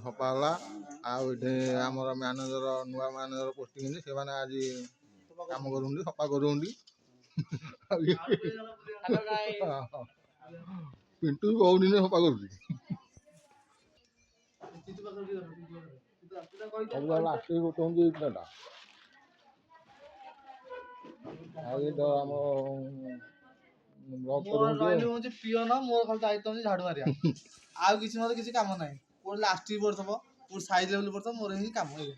ସଫା ହେଲା। ଆଉ ଏଠି ଆମର ମ୍ୟାନେଜର ନୂଆ ମ୍ୟାନେଜର ପୋଷ୍ଟିଂ ହେଇଛି, ସେମାନେ ଆଜି କାମ କରୁଛନ୍ତି, ସଫା କରୁଛନ୍ତି। ପିଣ୍ଟୁ ବି ବହୁତ ଦିନ ସଫା କରୁଛି। ଆସିକି ଗୋଟଉଛନ୍ତି ଏଇ ପିଲାଟା। ଆଉ ଏ ତ ଆମ ହଉଛି ପିଅନ, ମୋର ଖାଲି ଦାୟିତ୍ୱ ହଉଛି ଝାଡୁ ମାରିବା। ଆଉ କିଛି ମୋର କିଛି କାମ ନାହିଁ। କୋଉଠି ଲାଷ୍ଟିକ ପଡିଥିବ, କୋଉଠି ସାଇଜ ଲେବୁଲ ପଡିଥିବ, ମୋର ହିଁ କାମ ଏଇ।